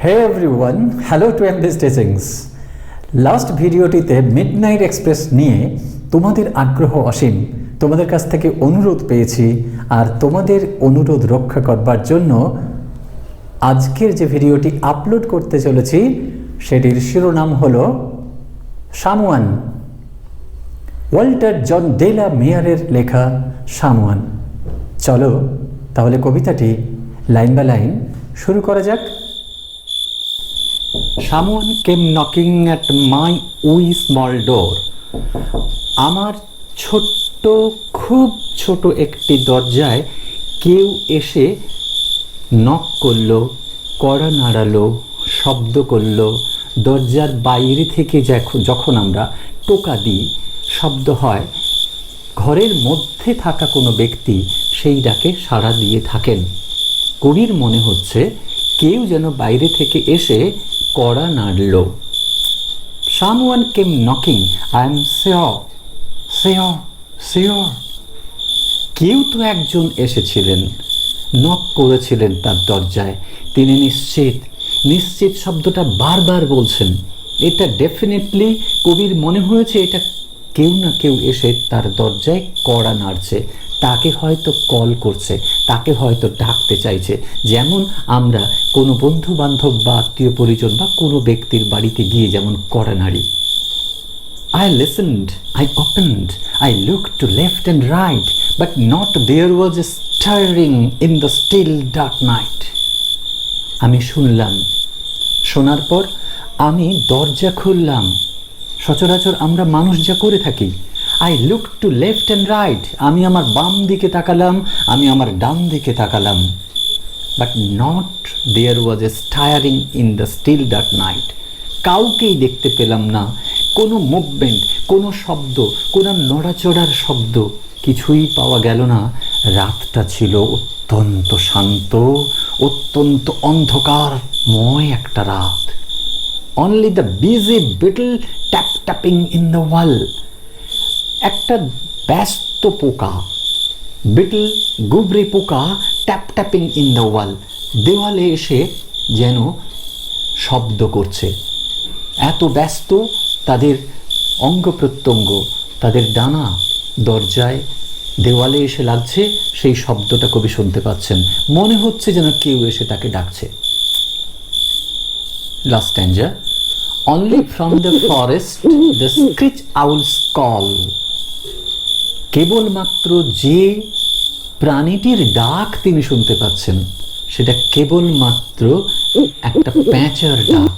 Hey everyone, hello to MD's teachings. Last ভিডিওটিতে midnight express নিয়ে তোমাদের আগ্রহ অসীম, তোমাদের কাছ থেকে অনুরোধ পেয়েছি, আর তোমাদের অনুরোধ রক্ষা করবার জন্য আজকের যে ভিডিওটি আপলোড করতে চলেছি সেটির শিরোনাম হলো সামওয়ান, ওয়াল্টার জন ডে লা মেয়ারের লেখা সামওয়ান। চলো তাহলে কবিতাটি লাইন বাই লাইন শুরু করা যাক। Someone came knocking at my wee small door. আমার ছোট্ট, খুব ছোট একটি দরজায় কেউ এসে নক করলো, কড়া নাড়ালো, শব্দ করলো। দরজার বাইরে থেকে যখন আমরা টোকা দিই শব্দ হয়, ঘরের মধ্যে থাকা কোনো ব্যক্তি সেই ডাকে সাড়া দিয়ে থাকেন। কবির মনে হচ্ছে কেউ যেন বাইরে থেকে এসে কড়া নাড়ল। Someone came knocking, I am sure, sure, sure. কেউ তো একজন এসেছিলেন, নক করেছিলেন তার দরজায়। তিনি নিশ্চিত, নিশ্চিত শব্দটা বারবার বলছেন। এটা ডেফিনেটলি কবির মনে হয়েছে এটা কেউ না কেউ এসে তার দরজায় কড়া নাড়ছে, তাকে হয়তো কল করছে, তাকে হয়তো ডাকতে চাইছে। যেমন আমরা কোনো বন্ধু বান্ধব বা আত্মীয় পরিজন বা কোনো ব্যক্তির বাড়িতে গিয়ে যেমন কড়া নাড়ি। I listened, I opened, I looked to left and right, but not there was a stirring in the still dark night. আমি শুনলাম, শোনার পর আমি দরজা খুললাম। সচরাচর আমরা মানুষ যা করে থাকি। I looked to left and right, আমি আমার বাম দিকে তাকালাম, আমি আমার ডান দিকে তাকালাম। But not there was a stirring in the still dark night. কাউকেই দেখতে পেলাম না, কোনো মুভমেন্ট, কোনো শব্দ, কোনো নড়াচড়ার শব্দ কিছুই পাওয়া গেল না। রাতটা ছিল অত্যন্ত শান্ত, অত্যন্ত অন্ধকারময় একটা রাত। Only the busy beetle tapping in the wall. একটা ব্যস্ত পোকা, বিটল, গুবরে পোকা, ট্যাপিং ইন দ্য ওয়াল, দেওয়ালে এসে যেন শব্দ করছে। এত ব্যস্ত তাদের অঙ্গ প্রত্যঙ্গ, তাদের ডানা দরজায় দেওয়ালে এসে লাগছে, সেই শব্দটা কবি শুনতে পাচ্ছেন। মনে হচ্ছে যেন কেউ এসে তাকে ডাকছে। Last stanza, only from the forest the screech owls call. কেবলমাত্র যে প্রাণীটির ডাক তিনি শুনতে পাচ্ছেন সেটা কেবলমাত্র একটা প্যাঁচার ডাক,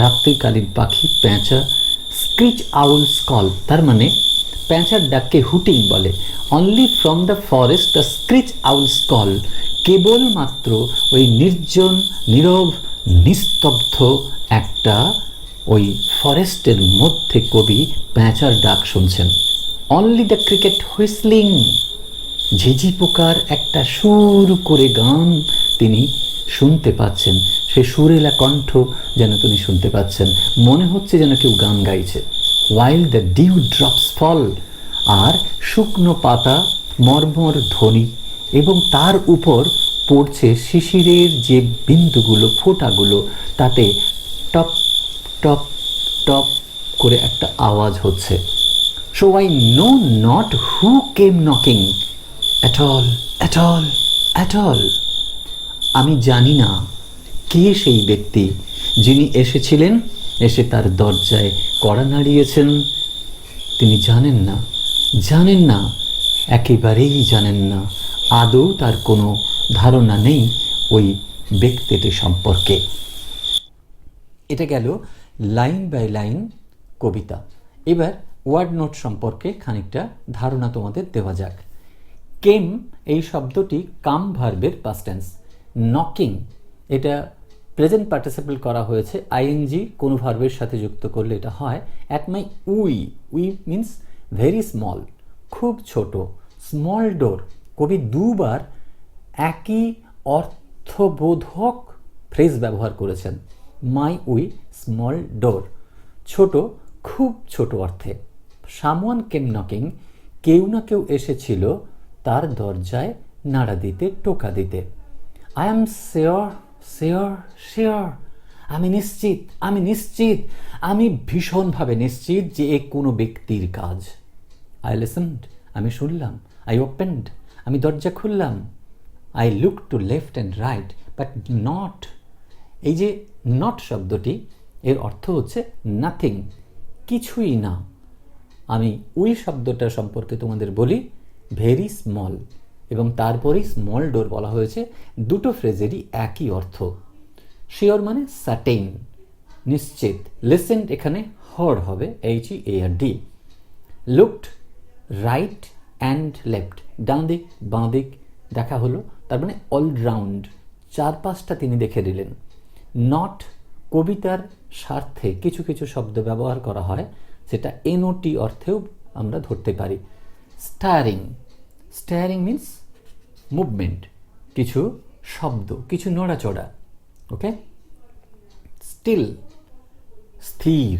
রাত্রিকালীন পাখি প্যাঁচা। স্ক্রিচ আউলস কল, তার মানে প্যাঁচার ডাককে হুটিং বলে। Only from the forest the screech owls call, কেবলমাত্র ওই নির্জন, নীরব, নিস্তব্ধ একটা ওই ফরেস্টের মধ্যে কবি প্যাঁচার ডাক শুনছেন। অনলি দ্য ক্রিকেট হুইসলিং, ঝিঝি পোকার একটা সুর করে গান তিনি শুনতে পাচ্ছেন। সে সুরেলা কণ্ঠ যেন তিনি শুনতে পাচ্ছেন, মনে হচ্ছে যেন কেউ গান গাইছে। ওয়াইল দ্য ডিউ ড্রপস ফল, আর শুকনো পাতা মর্মর ধ্বনি, এবং তার উপর পড়ছে শিশিরের যে বিন্দুগুলো, ফোঁটাগুলো, তাতে টপ টপ টপ করে একটা আওয়াজ হচ্ছে। So I know not who came knocking at all, at all, at all. আমি জানি না কে সেই ব্যক্তি যিনি এসেছিলেন, এসে তার দরজায় কড়া নাড়িয়েছেন। তিনি জানেন না, জানেন না, একেবারেই জানেন না। আদৌ তার কোনো ধারণা নেই ওই ব্যক্তিটি সম্পর্কে। এটা গেল লাইন বাই লাইন কবিতা। এবার ওয়ার্ড নোট সম্পর্কে খানিকটা ধারণা তোমাদের দেওয়া যাক। কেম এই শব্দটি কাম ভার্বের পাস্ট টেন্স। নকিং এটা প্রেজেন্ট পার্টিসিপল করা হয়েছে, আইএনজি কোনো ভার্বের সাথে যুক্ত করলে এটা হয় at my we. We means very small, খুব ছোট। স্মল ডোর, কবি দুবার একই অর্থবোধক ফ্রেজ ব্যবহার করেছেন। মাই উই স্মল ডোর, ছোট, খুব ছোট অর্থে। সামওয়ান কেম নকিং, কেউ না কেউ এসেছিল তার দরজায় নাড়া দিতে, টোকা দিতে। I am sure, sure, sure, আমি ভীষণভাবে নিশ্চিত যে এ কোনো ব্যক্তির কাজ। আই লিসেন্ড, আমি শুনলাম। আই ওপেন্ড, আমি দরজা খুললাম। I look to left and right but not. এই যে নট শব্দটি, এর অর্থ হচ্ছে নাথিং, কিছুই না। আমি ওই শব্দটা সম্পর্কে তোমাদের বলি, ভেরি স্মল, এবং তারপরেই স্মল ডোর বলা হয়েছে। দুটো ফ্রেজেরই একই অর্থ। শিওর মানে সার্টেইন, নিশ্চিত। লিসেন্ড এখানে হার্ড হবে, HEARD। Looked, right and left, ডান দিক বাঁ দিক দেখা হলো, তার মানে অলরাউন্ড, চারপাশটা তিনি দেখে দিলেন। নট, কবিতার স্বার্থে কিছু কিছু শব্দ ব্যবহার করা হয়, সেটা NOT অর্থেও আমরা ধরতে পারি। স্টারিং, স্টারিং মিন্স মুভমেন্ট, কিছু শব্দ, কিছু নড়াচড়া। ওকে। স্টিল, স্থির,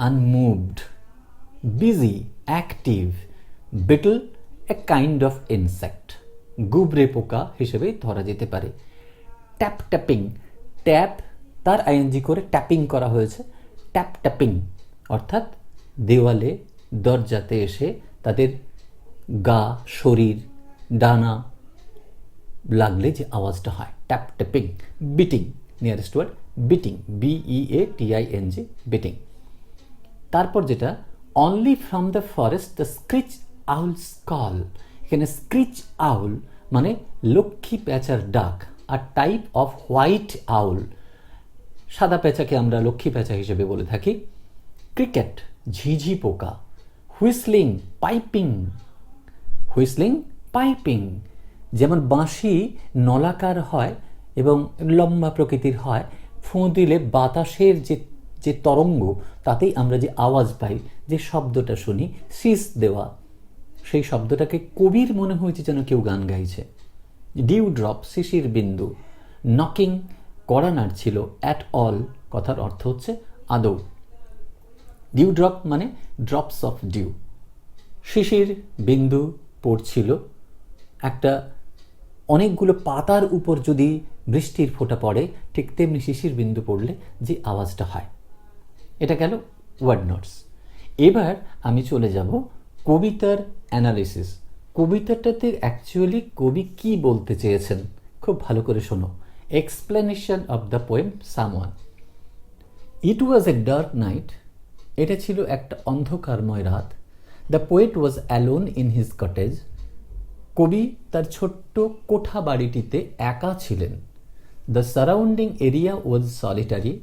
unmoved, busy, active. Beetle, a kind of insect, গুবরে পোকা হিসেবে ধরা যেতে পারে। ট্যাপ ট্যাপিং, ট্যাপ তার ING করে ট্যাপিং করা হয়েছে। ট্যাপ ট্যাপিং অর্থাৎ দেওয়ালে দরজাতে এসে তাদের গা, শরীর, ডানা লাগলে যে আওয়াজটা হয়, tap tapping. Beating, nearest word beating, BEATING, beating. তারপর যেটা, only from the forest the screech owls call. এখানে স্ক্রিচ আউল মানে লক্ষ্মী পেঁচার ডাক, আর টাইপ অফ হোয়াইট আউল, সাদা পেঁচাকে আমরা লক্ষ্মী পেঁচা হিসেবে বলে থাকি। ক্রিকেট, ঝিঝি পোকা। Whistling, piping, whistling, piping. যেমন বাঁশি নলাকার হয় এবং লম্বা প্রকৃতির হয়, ফোঁ দিলে বাতাসের যে তরঙ্গ, তাতেই আমরা যে আওয়াজ পাই, যে শব্দটা শুনি, শিস দেওয়া, সেই শব্দটাকে কবির মনে হয়েছে যেন কেউ গান গাইছে। ডিউ ড্রপ, শিশির বিন্দু। নকিং, কড়া নাড়ছিল। অ্যাট অল কথার অর্থ হচ্ছে আদৌ। ডিউ ড্রপ মানে ড্রপস অফ ডিউ, শিশির বিন্দু পড়ছিল। একটা অনেকগুলো পাতার উপর যদি বৃষ্টির ফোঁটা পড়ে, ঠিক তেমনি শিশির বিন্দু পড়লে যে আওয়াজটা হয়। এটা গেল ওয়ার্ড নোটস। এবার আমি চলে যাব কবিতার অ্যানালিসিস। কবিতাটাতে অ্যাকচুয়ালি কবি কি বলতে চেয়েছেন, খুব ভালো করে শোনো। Explanation of the poem someone. It was a dark night, এটা ছিল একটা অন্ধকারময় রাত। The poet was alone in his cottage, কবি তার ছোট্ট কোঠা বাড়িটিতে একা ছিলেন। The surrounding area was solitary,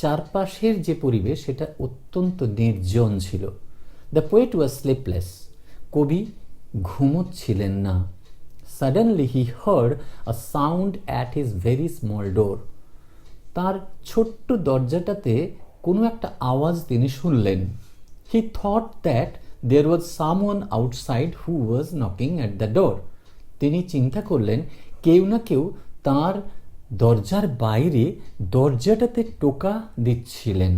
চারপাশের যে পরিবেশ সেটা অত্যন্ত নির্জন ছিল। দ্য পোয়েট ওয়াজ স্লিপলেস, কবি ঘুমোচ্ছিলেন না। Suddenly he heard a sound at his very small door, তার ছোট্ট দরজাটাতে কোনো একটা আওয়াজ তিনি শুনলেন। He thought that there was someone outside who was knocking at the door, তিনি চিন্তা করলেন কেউ না কেউ তার দরজার বাইরে দরজাটাতে টোকা দিচ্ছিলেন।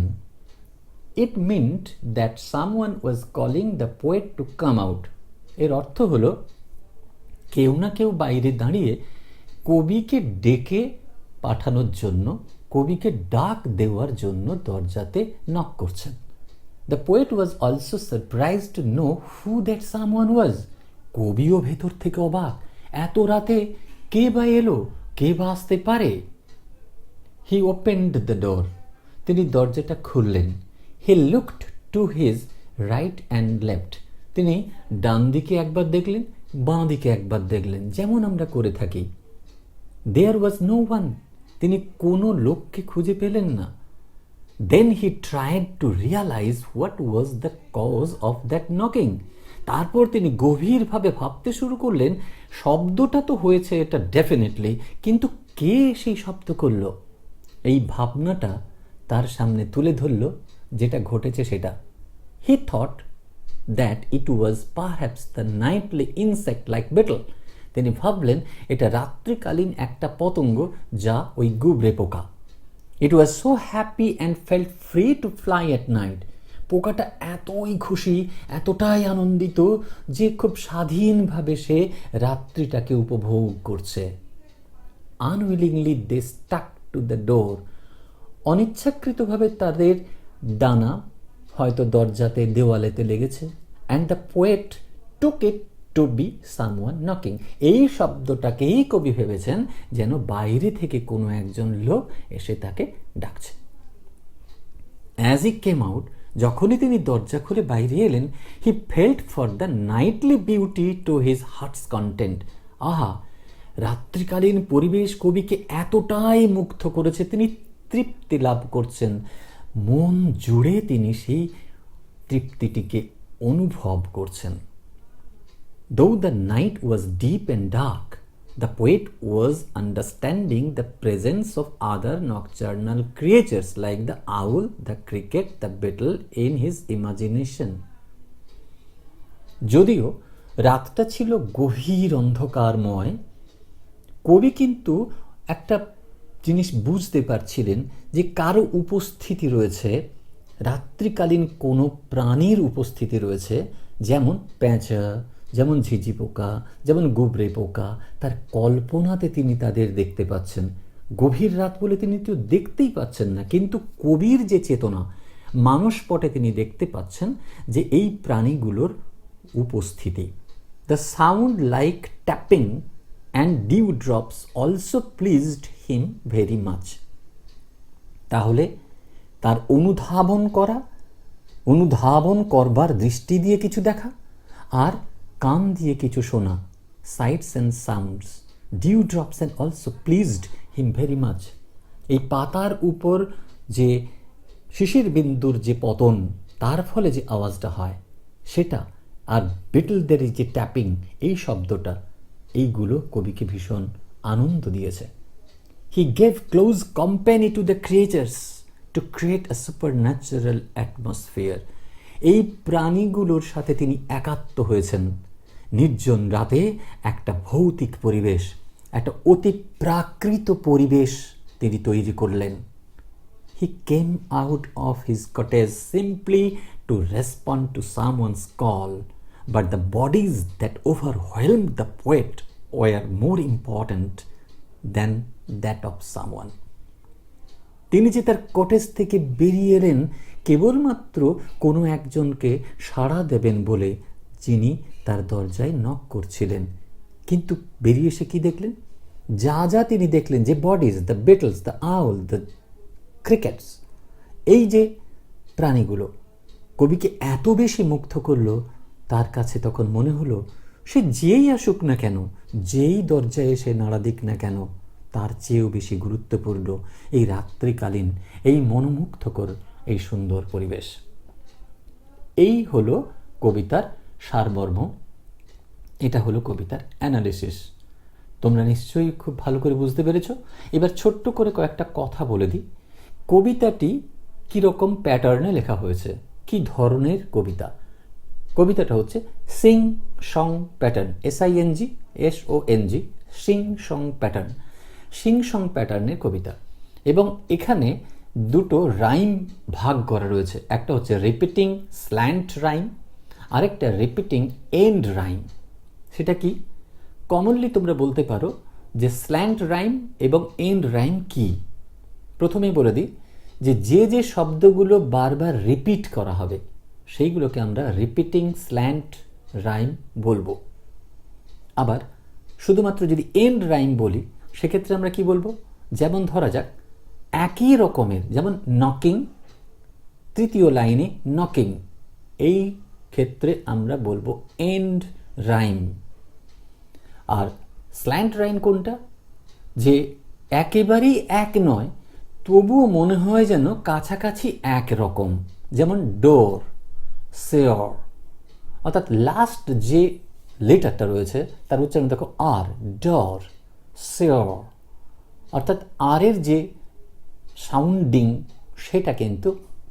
It meant that someone was calling the poet to come out, এর অর্থ হলো কেউ না কেউ বাইরে দাঁড়িয়ে কবিকে ডেকে পাঠানোর জন্য, কবিকে ডাক দেওয়ার জন্য দরজাতে নক করছেন। The poet was also surprised to know who that someone was, কবিও ভেতর থেকে অবাক, এত রাতে কে বা এলো, কে বা আসতে পারে। হি ওপেন্ড দ্য ডোর, তিনি দরজাটা খুললেন। He looked to his right and left, তিনি ডান দিকে একবার দেখলেন, বাঁ দিকে একবার দেখলেন, যেমন আমরা করে থাকি। দেয়ার ওয়াজ নো ওয়ান, তিনি কোনো লোককে খুঁজে পেলেন না। Then he tried to realise what was the cause of that knocking, তারপর তিনি গভীরভাবে ভাবতে শুরু করলেন, শব্দটা তো হয়েছে এটা ডেফিনেটলি, কিন্তু কে সেই শব্দ করল। এই ভাবনাটা তার সামনে তুলে ধরল যেটা ঘটেছে সেটা। He thought that it was perhaps the nightly insect like beetle, তিনি ভাবলেন এটা রাত্রিকালীন একটা পতঙ্গ, যা ওই গুবরে পোকা। It was so happy and felt free to fly at night, পোকাটা এতই খুশি, এতটাই আনন্দিত যে খুব স্বাধীনভাবে সে রাত্রিটাকে উপভোগ করছে। Unwillingly they stuck to the door, অনিচ্ছাকৃতভাবে তাদের ডানা হয়তো দরজাতে দেওয়ালেতে লেগেছে, and the poet took it to be someone knocking. এই শব্দটাকেই কবি ভেবেছেন যেন বাইরে থেকে কোনো একজন লোক এসে তাকে ডাকছে। অ্যাজ হি কেম আউট, যখনই তিনি দরজা খুলে বাইরে এলেন, he felt for the nightly beauty to his heart's content. আহা, রাত্রিকালীন পরিবেশ কবিকে এতটাই মুগ্ধ করেছে, তিনি তৃপ্তি লাভ করছেন, মন জুড়ে তিনি সেই তৃপ্তিটিকে অনুভব করছেন। Though the night was deep and dark, the poet was understanding the presence of other nocturnal creatures like the owl, the cricket, the beetle in his imagination. যদিও রাতটা ছিল গভীর অন্ধকারময়, কবি কিন্তু একটা জিনিস বুঝতে পারছিলেন যে কারো উপস্থিতি রয়েছে, রাত্রিকালীন কোনো প্রাণীর উপস্থিতি রয়েছে, যেমন পেঁচা, যেমন ঝিঝি পোকা, যেমন গুবরে পোকা। তার কল্পনাতে তিনি তাদের দেখতে পাচ্ছেন। গভীর রাত বলে তিনি তো দেখতেই পাচ্ছেন না, কিন্তু কবির যে চেতনা, মানসপটে তিনি দেখতে পাচ্ছেন যে এই প্রাণীগুলোর উপস্থিতি। The sound like tapping and dew drops also pleased him very much. তাহলে তার অনুধাবন করবার দৃষ্টি দিয়ে কিছু দেখা, আর কান দিয়ে কিছু শোনা, sites and sounds, dew drops and also pleased him very much. এই পাতার উপর যে শিশির বিন্দুর যে পতন, তার ফলে যে আওয়াজটা হয় সেটা, আর বিটলদের যে ট্যাপিং, এই শব্দটা, এইগুলো কবিকে ভীষণ আনন্দ দিয়েছে। He gave close company to the creatures to create a supernatural atmosphere. এই প্রাণীগুলোর সাথে তিনি একাত্ম হয়েছেন। নির্জন রাতে একটা ভৌতিক পরিবেশ, একটা অতি প্রাকৃত পরিবেশ তিনি তৈরি করলেন। He came out of his cottage simply to respond to someone's call, but the bodies that overwhelmed the poet were more important than that of someone. তিনি যে তার কটেজ থেকে বেরিয়ে এলেন কেবলমাত্র কোনো একজনকে সাড়া দেবেন বলে, যিনি তার দরজায় নক করছিলেন। কিন্তু বেরিয়ে এসে কি দেখলেন? যা যা তিনি দেখলেন, যে bodies, the beetles, the owl, the crickets, এই যে প্রাণীগুলো কবিকে এত বেশি মুগ্ধ করলো, তার কাছে তখন মনে হলো সে যেই আসুক না কেন, যেই দরজায় এসে নাড়া দিক না কেন, তার চেয়েও বেশি গুরুত্বপূর্ণ এই রাত্রিকালীন, এই মনোমুগ্ধকর, এই সুন্দর পরিবেশ। এই হলো কবিতার সারমর্ম, এটা হলো কবিতার অ্যানালিসিস। তোমরা নিশ্চয়ই খুব ভালো করে বুঝতে পেরেছ। এবার ছোট্ট করে কয়েকটা কথা বলে দিই। কবিতাটি কীরকম প্যাটার্নে লেখা হয়েছে, কি ধরনের কবিতা। কবিতাটা হচ্ছে Singh song pattern, SING Singh song pattern, Singh song প্যাটার্নের কবিতা। এবং এখানে দুটো রাইম ভাগ করা রয়েছে, একটা হচ্ছে রিপিটিং স্ল্যান্ট রাইম, আরেকটা রিপিটিং এন্ড রাইম। সেটা কি? কমনলি তোমরা বলতে পারো যে স্ল্যান্ট রাইম এবং এন্ড রাইম কি। প্রথমেই বলে দিই যে যে শব্দগুলো বারবার রিপিট করা হবে সেইগুলোকে আমরা রিপিটিং স্ল্যান্ট রাইম বলবো। আবার শুধুমাত্র যদি এন্ড রাইম বলি সেক্ষেত্রে আমরা কি বলবো? যেমন ধরা যাক একই রকমের, যেমন নকিং, তৃতীয় লাইনে নকিং, এই ক্ষেত্রে আমরা বলবো এন্ড রাইম। আর স্ল্যান্ট রাইম কোনটা? যে একেবারেই এক নয়, তবুও মনে হয় যেন কাছাকাছি এক রকম, যেমন ডোর, সেয়র, অর্থাৎ লাস্ট যে লেটারটা রয়েছে তার উচ্চারণ দেখো আর, ডর, সেয়র, অর্থাৎ আরের যে সাউন্ডিং সেটা কিন্তু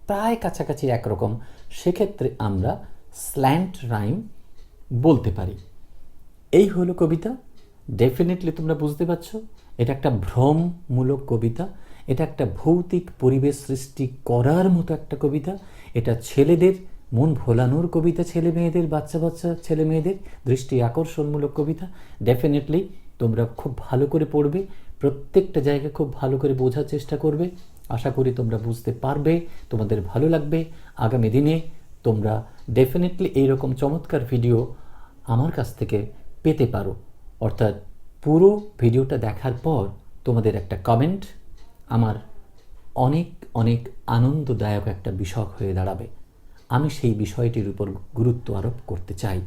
প্রায় কাছাকাছি একরকম, সেক্ষেত্রে আমরা স্ল্যান্ট রাইম বলতে পারি। এই হলো কবিতা। ডেফিনেটলি তোমরা বুঝতে পারছো এটা একটা ভ্রমমূলক কবিতা, এটা একটা ভৌতিক পরিবেশ সৃষ্টি করার মতো একটা কবিতা, এটা ছেলেদের মন ভোলানোর কবিতা, ছেলে মেয়েদের, বাচ্চা বাচ্চা ছেলে মেয়েদের দৃষ্টি আকর্ষণমূলক কবিতা। ডেফিনেটলি তোমরা খুব ভালো করে পড়বে, প্রত্যেকটা জায়গা খুব ভালো করে বোঝার চেষ্টা করবে, আশা করি তোমরা বুঝতে পারবে, তোমাদের ভালো লাগবে। আগামী দিনে তোমরা ডেফিনেটলি এইরকম চমৎকার ভিডিও আমার কাছ থেকে পেতে পারো। অর্থাৎ পুরো ভিডিওটা দেখার পর তোমাদের একটা কমেন্ট আমার অনেক অনেক আনন্দদায়ক একটা বিষয় হয়ে দাঁড়াবে। আমি সেই বিষয়টির উপর গুরুত্ব আরোপ করতে চাই।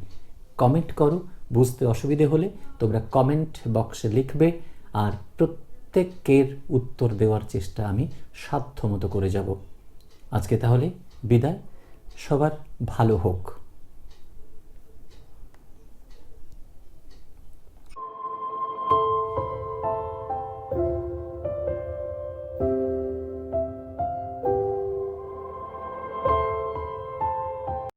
কমেন্ট করো, বুঝতে অসুবিধে হলে তোমরা কমেন্ট বক্সে লিখবে, আর প্রত্যেকের উত্তর দেওয়ার চেষ্টা আমি সাধ্যমতো করে যাব। আজকে তাহলে বিদায়, সবার ভালো হোক।